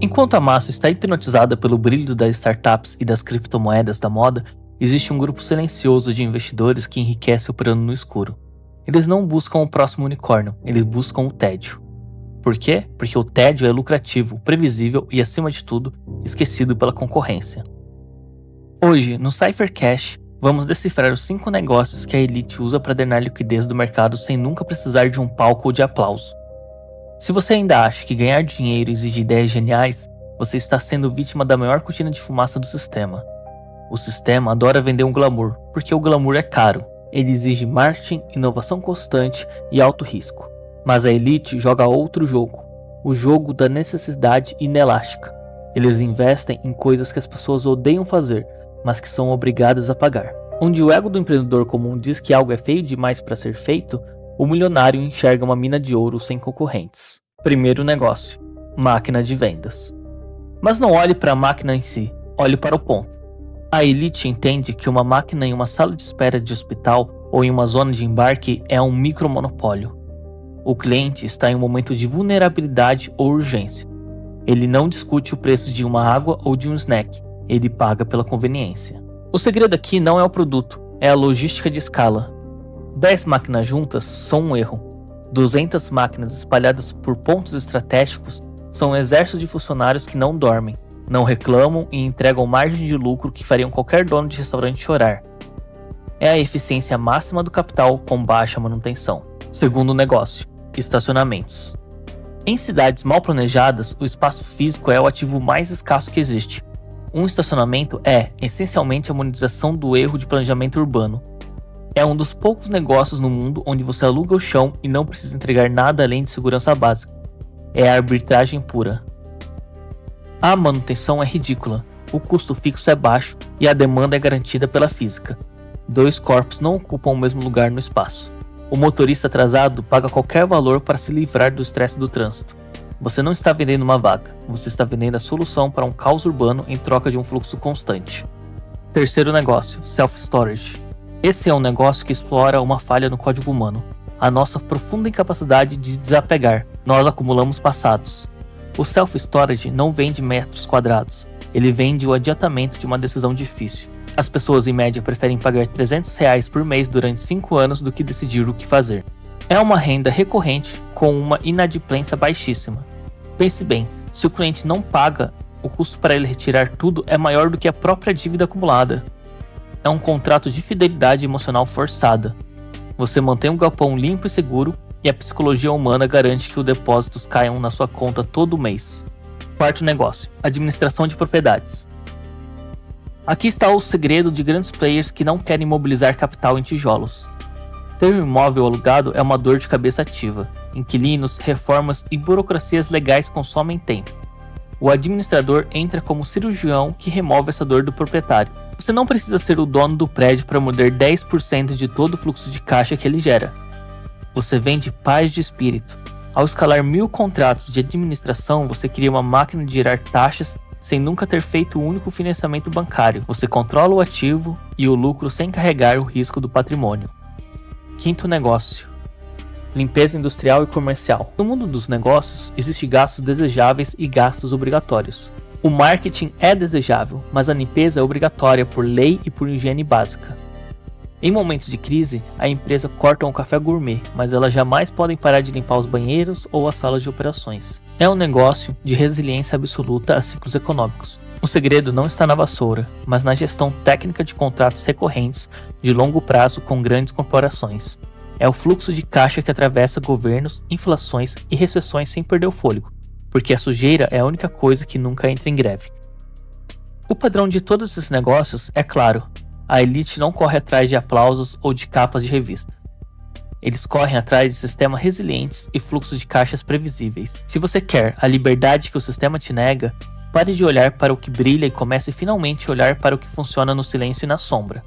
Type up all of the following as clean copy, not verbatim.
Enquanto a massa está hipnotizada pelo brilho das startups e das criptomoedas da moda, existe um grupo silencioso de investidores que enriquece operando no escuro. Eles não buscam o próximo unicórnio, eles buscam o tédio. Por quê? Porque o tédio é lucrativo, previsível e, acima de tudo, esquecido pela concorrência. Hoje, no Cyphercash, vamos decifrar os 5 negócios que a elite usa para drenar liquidez do mercado sem nunca precisar de um palco ou de aplauso. Se você ainda acha que ganhar dinheiro exige ideias geniais, você está sendo vítima da maior cortina de fumaça do sistema. O sistema adora vender um glamour, porque o glamour é caro. Ele exige marketing, inovação constante e alto risco. Mas a elite joga outro jogo, o jogo da necessidade inelástica. Eles investem em coisas que as pessoas odeiam fazer, mas que são obrigadas a pagar. Onde o ego do empreendedor comum diz que algo é feio demais para ser feito, o milionário enxerga uma mina de ouro sem concorrentes. Primeiro negócio: máquina de vendas. Mas não olhe para a máquina em si, olhe para o ponto. A elite entende que uma máquina em uma sala de espera de hospital ou em uma zona de embarque é um micromonopólio. O cliente está em um momento de vulnerabilidade ou urgência. Ele não discute o preço de uma água ou de um snack, ele paga pela conveniência. O segredo aqui não é o produto, é a logística de escala. 10 máquinas juntas são um erro. 200 máquinas espalhadas por pontos estratégicos são um exército de funcionários que não dormem, não reclamam e entregam margem de lucro que fariam qualquer dono de restaurante chorar. É a eficiência máxima do capital com baixa manutenção. Segundo negócio: estacionamentos. Em cidades mal planejadas, o espaço físico é o ativo mais escasso que existe. Um estacionamento é, essencialmente, a monetização do erro de planejamento urbano. É um dos poucos negócios no mundo onde você aluga o chão e não precisa entregar nada além de segurança básica. É a arbitragem pura. A manutenção é ridícula, o custo fixo é baixo e a demanda é garantida pela física. 2 corpos não ocupam o mesmo lugar no espaço. O motorista atrasado paga qualquer valor para se livrar do estresse do trânsito. Você não está vendendo uma vaga, você está vendendo a solução para um caos urbano em troca de um fluxo constante. Terceiro negócio: self-storage. Esse é um negócio que explora uma falha no código humano, a nossa profunda incapacidade de desapegar. Nós acumulamos passados. O self-storage não vende metros quadrados, ele vende o adiantamento de uma decisão difícil. As pessoas em média preferem pagar R$300 por mês durante 5 anos do que decidir o que fazer. É uma renda recorrente com uma inadimplência baixíssima. Pense bem, se o cliente não paga, o custo para ele retirar tudo é maior do que a própria dívida acumulada. É um contrato de fidelidade emocional forçada. Você mantém um galpão limpo e seguro e a psicologia humana garante que os depósitos caiam na sua conta todo mês. Quarto negócio: administração de propriedades. Aqui está o segredo de grandes players que não querem mobilizar capital em tijolos. Ter um imóvel alugado é uma dor de cabeça ativa. Inquilinos, reformas e burocracias legais consomem tempo. O administrador entra como cirurgião que remove essa dor do proprietário. Você não precisa ser o dono do prédio para morder 10% de todo o fluxo de caixa que ele gera. Você vende paz de espírito. Ao escalar 1000 contratos de administração, você cria uma máquina de gerar taxas sem nunca ter feito um único financiamento bancário. Você controla o ativo e o lucro sem carregar o risco do patrimônio. Quinto negócio: limpeza industrial e comercial. No mundo dos negócios, existem gastos desejáveis e gastos obrigatórios. O marketing é desejável, mas a limpeza é obrigatória por lei e por higiene básica. Em momentos de crise, a empresa corta um café gourmet, mas elas jamais podem parar de limpar os banheiros ou as salas de operações. É um negócio de resiliência absoluta a ciclos econômicos. O segredo não está na vassoura, mas na gestão técnica de contratos recorrentes de longo prazo com grandes corporações. É o fluxo de caixa que atravessa governos, inflações e recessões sem perder o fôlego, porque a sujeira é a única coisa que nunca entra em greve. O padrão de todos esses negócios é claro: a elite não corre atrás de aplausos ou de capas de revista. Eles correm atrás de sistemas resilientes e fluxos de caixas previsíveis. Se você quer a liberdade que o sistema te nega, pare de olhar para o que brilha e comece finalmente a olhar para o que funciona no silêncio e na sombra.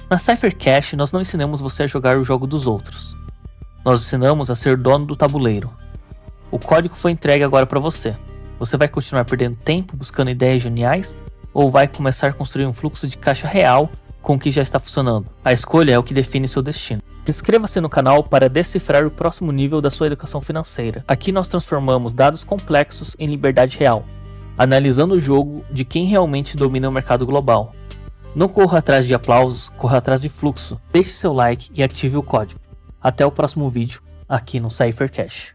Na Cyphercash, nós não ensinamos você a jogar o jogo dos outros. Nós ensinamos a ser dono do tabuleiro. O código foi entregue agora para você. Você vai continuar perdendo tempo buscando ideias geniais ou vai começar a construir um fluxo de caixa real com o que já está funcionando? A escolha é o que define seu destino. Inscreva-se no canal para decifrar o próximo nível da sua educação financeira. Aqui nós transformamos dados complexos em liberdade real. analisando o jogo de quem realmente domina o mercado global. Não corra atrás de aplausos, corra atrás de fluxo. Deixe seu like e ative o código. Até o próximo vídeo aqui no Cyphercash.